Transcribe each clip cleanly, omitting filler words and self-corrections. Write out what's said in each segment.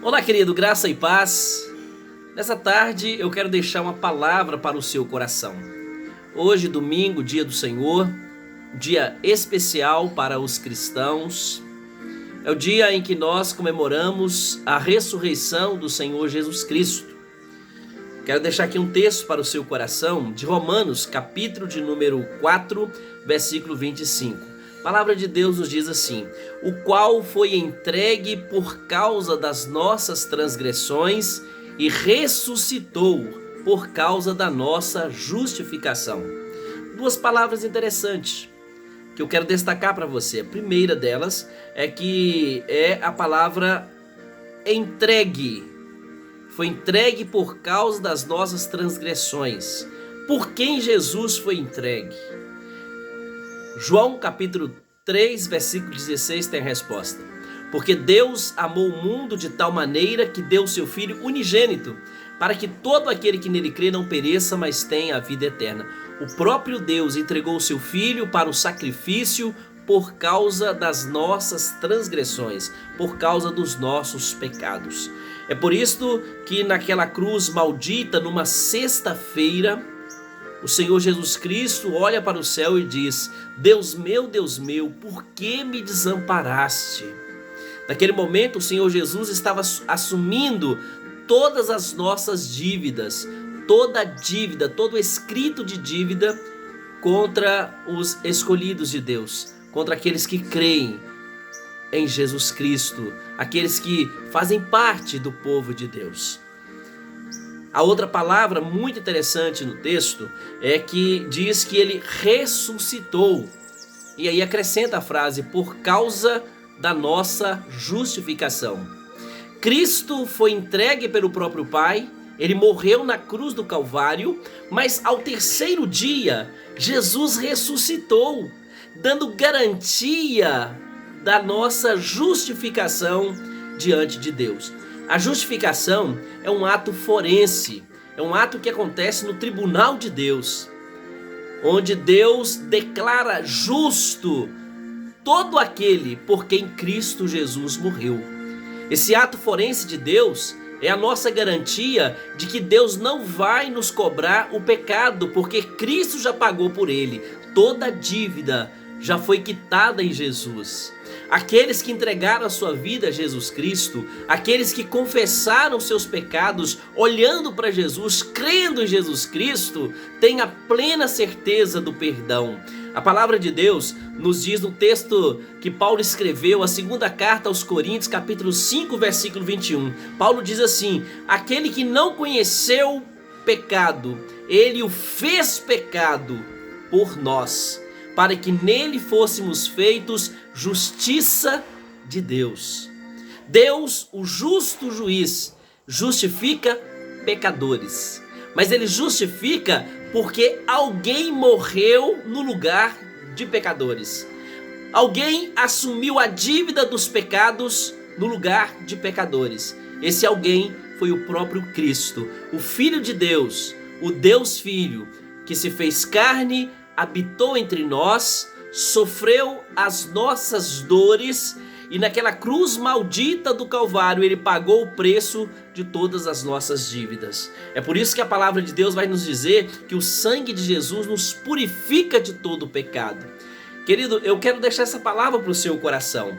Olá, querido, graça e paz. Nessa tarde eu quero deixar uma palavra para o seu coração. Hoje, domingo, dia do Senhor, dia especial para os cristãos. É o dia em que nós comemoramos a ressurreição do Senhor Jesus Cristo. Quero deixar aqui um texto para o seu coração de Romanos, capítulo de número 4, versículo 25. A palavra de Deus nos diz assim: o qual foi entregue por causa das nossas transgressões e ressuscitou por causa da nossa justificação. Duas palavras interessantes que eu quero destacar para você. A primeira delas é a palavra entregue. Foi entregue por causa das nossas transgressões. Por quem Jesus foi entregue? João capítulo 3, versículo 16 tem a resposta. Porque Deus amou o mundo de tal maneira que deu o seu Filho unigênito, para que todo aquele que nele crê não pereça, mas tenha a vida eterna. O próprio Deus entregou o seu Filho para o sacrifício por causa das nossas transgressões, por causa dos nossos pecados. É por isso que naquela cruz maldita, numa sexta-feira, o Senhor Jesus Cristo olha para o céu e diz: Deus meu, por que me desamparaste? Naquele momento o Senhor Jesus estava assumindo todas as nossas dívidas, toda dívida, todo escrito de dívida contra os escolhidos de Deus, contra aqueles que creem em Jesus Cristo, aqueles que fazem parte do povo de Deus. A outra palavra muito interessante no texto é que diz que ele ressuscitou. E aí acrescenta a frase: por causa da nossa justificação. Cristo foi entregue pelo próprio Pai, ele morreu na cruz do Calvário, mas ao terceiro dia Jesus ressuscitou, dando garantia da nossa justificação diante de Deus. A justificação é um ato forense, é um ato que acontece no tribunal de Deus, onde Deus declara justo todo aquele por quem Cristo Jesus morreu. Esse ato forense de Deus é a nossa garantia de que Deus não vai nos cobrar o pecado, porque Cristo já pagou por ele. Toda a dívida já foi quitada em Jesus. Aqueles que entregaram a sua vida a Jesus Cristo, aqueles que confessaram seus pecados, olhando para Jesus, crendo em Jesus Cristo, têm a plena certeza do perdão. A palavra de Deus nos diz no texto que Paulo escreveu, a segunda carta aos Coríntios, capítulo 5, versículo 21. Paulo diz assim: aquele que não conheceu pecado, ele o fez pecado por nós, para que nele fôssemos feitos justiça de Deus. Deus, o justo juiz, justifica pecadores, mas ele justifica porque alguém morreu no lugar de pecadores. Alguém assumiu a dívida dos pecados no lugar de pecadores. Esse alguém foi o próprio Cristo, o Filho de Deus, o Deus Filho, que se fez carne, habitou entre nós, sofreu as nossas dores e naquela cruz maldita do Calvário ele pagou o preço de todas as nossas dívidas. É por isso que a palavra de Deus vai nos dizer que o sangue de Jesus nos purifica de todo o pecado. Querido, eu quero deixar essa palavra para o seu coração.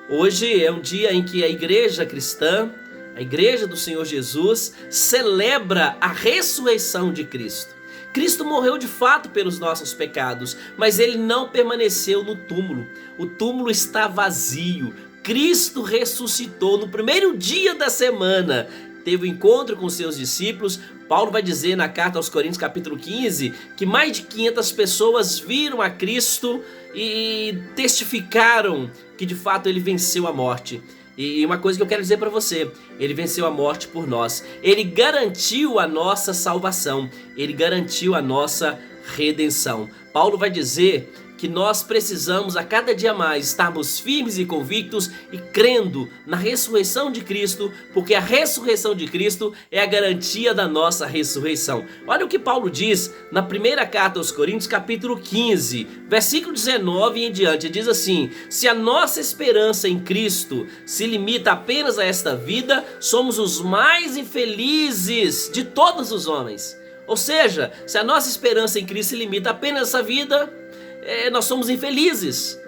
Hoje é um dia em que a igreja cristã, a igreja do Senhor Jesus, celebra a ressurreição de Cristo. Cristo morreu de fato pelos nossos pecados, mas ele não permaneceu no túmulo. O túmulo está vazio. Cristo ressuscitou no primeiro dia da semana. Teve um encontro com seus discípulos. Paulo vai dizer na carta aos Coríntios, capítulo 15, que mais de 500 pessoas viram a Cristo e testificaram que de fato ele venceu a morte. E uma coisa que eu quero dizer para você: ele venceu a morte por nós. Ele garantiu a nossa salvação. Ele garantiu a nossa redenção. Paulo vai dizer que nós precisamos a cada dia mais estarmos firmes e convictos e crendo na ressurreição de Cristo, porque a ressurreição de Cristo é a garantia da nossa ressurreição. Olha o que Paulo diz na primeira carta aos Coríntios, capítulo 15, versículo 19 e em diante. Diz assim: se a nossa esperança em Cristo se limita apenas a esta vida, somos os mais infelizes de todos os homens. Ou seja, se a nossa esperança em Cristo se limita apenas a essa vida, nós somos infelizes,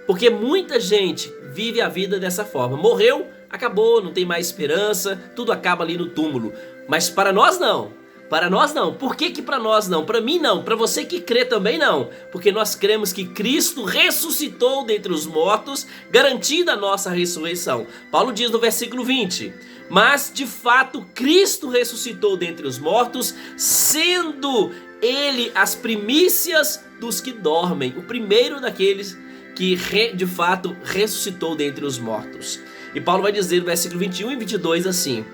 porque muita gente vive a vida dessa forma. Morreu, acabou, não tem mais esperança, tudo acaba ali no túmulo. Mas para nós não. Para nós não. Por que para nós não? Para mim não. Para você que crê também não. Porque nós cremos que Cristo ressuscitou dentre os mortos, garantindo a nossa ressurreição. Paulo diz no versículo 20: mas de fato Cristo ressuscitou dentre os mortos, sendo Ele as primícias dos que dormem, o primeiro daqueles que de fato ressuscitou dentre os mortos. E Paulo vai dizer no versículo 21 e 22 assim: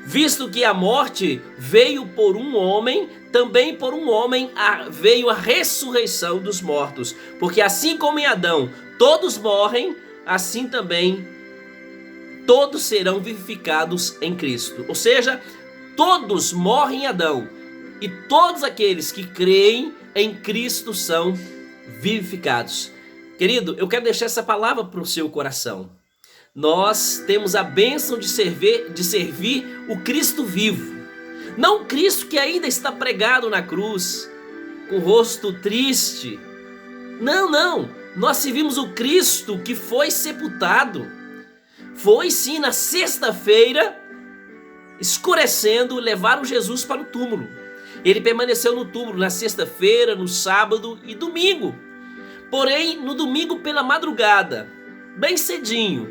visto que a morte veio por um homem, também por um homem veio a ressurreição dos mortos. Porque assim como em Adão todos morrem, assim também todos serão vivificados em Cristo. Ou seja, todos morrem em Adão, e todos aqueles que creem em Cristo são vivificados. Querido, eu quero deixar essa palavra para o seu coração. Nós temos a bênção de servir o Cristo vivo. Não o Cristo que ainda está pregado na cruz, com o rosto triste. Não. Nós servimos o Cristo que foi sepultado. Foi sim na sexta-feira, escurecendo, levaram Jesus para o túmulo. Ele permaneceu no túmulo na sexta-feira, no sábado e domingo. Porém, no domingo pela madrugada, bem cedinho,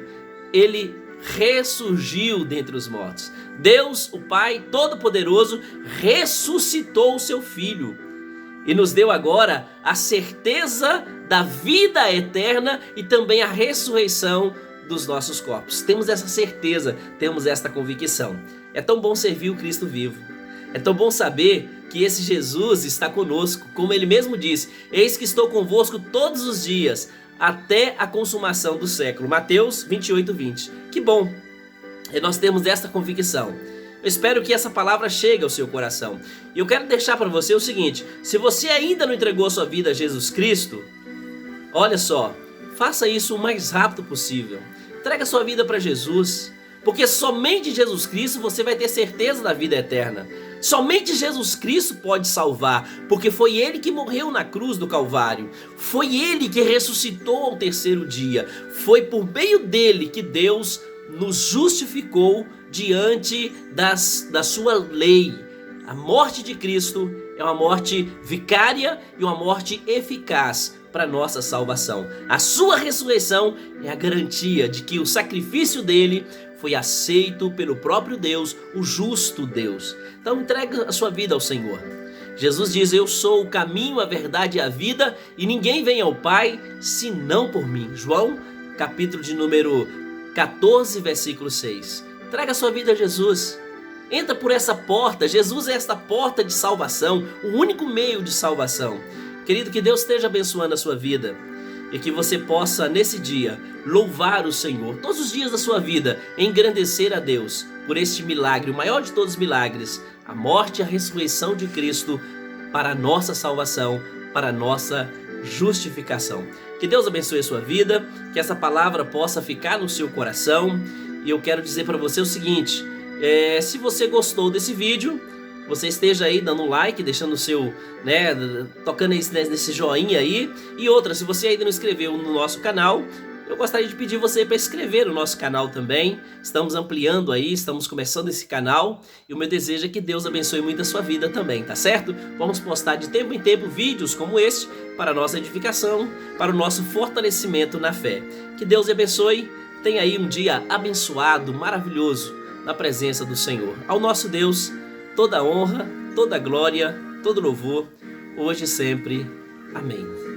ele ressurgiu dentre os mortos. Deus, o Pai Todo-Poderoso, ressuscitou o seu Filho e nos deu agora a certeza da vida eterna e também a ressurreição dos nossos corpos. Temos essa certeza, temos esta convicção. É tão bom servir o Cristo vivo. É tão bom saber que esse Jesus está conosco, como ele mesmo disse: eis que estou convosco todos os dias, até a consumação do século. Mateus 28, 20. Que bom! E nós temos esta convicção. Eu espero que essa palavra chegue ao seu coração. E eu quero deixar para você o seguinte: se você ainda não entregou a sua vida a Jesus Cristo, olha só, faça isso o mais rápido possível. Entrega a sua vida para Jesus, porque somente Jesus Cristo você vai ter certeza da vida eterna. Somente Jesus Cristo pode salvar, porque foi Ele que morreu na cruz do Calvário. Foi Ele que ressuscitou ao terceiro dia. Foi por meio dele que Deus nos justificou diante da sua lei. A morte de Cristo é uma morte vicária e uma morte eficaz para nossa salvação. A sua ressurreição é a garantia de que o sacrifício dele foi aceito pelo próprio Deus, o justo Deus. Então entregue a sua vida ao Senhor. Jesus diz: eu sou o caminho, a verdade e a vida, e ninguém vem ao Pai senão por mim. João, capítulo de número 14, versículo 6. Entrega a sua vida a Jesus. Entra por essa porta. Jesus é esta porta de salvação, o único meio de salvação. Querido, que Deus esteja abençoando a sua vida e que você possa, nesse dia, louvar o Senhor todos os dias da sua vida, engrandecer a Deus por este milagre, o maior de todos os milagres, a morte e a ressurreição de Cristo para a nossa salvação, para a nossa justificação. Que Deus abençoe a sua vida, que essa palavra possa ficar no seu coração. E eu quero dizer para você o seguinte: se você gostou desse vídeo, você esteja aí dando um like, deixando o seu, tocando nesse joinha aí. E outra, se você ainda não inscreveu no nosso canal, eu gostaria de pedir você para inscrever no nosso canal também. Estamos ampliando aí, estamos começando esse canal. E o meu desejo é que Deus abençoe muito a sua vida também, tá certo? Vamos postar de tempo em tempo vídeos como este para a nossa edificação, para o nosso fortalecimento na fé. Que Deus abençoe. Tenha aí um dia abençoado, maravilhoso, na presença do Senhor. Ao nosso Deus, toda honra, toda glória, todo louvor, hoje e sempre. Amém.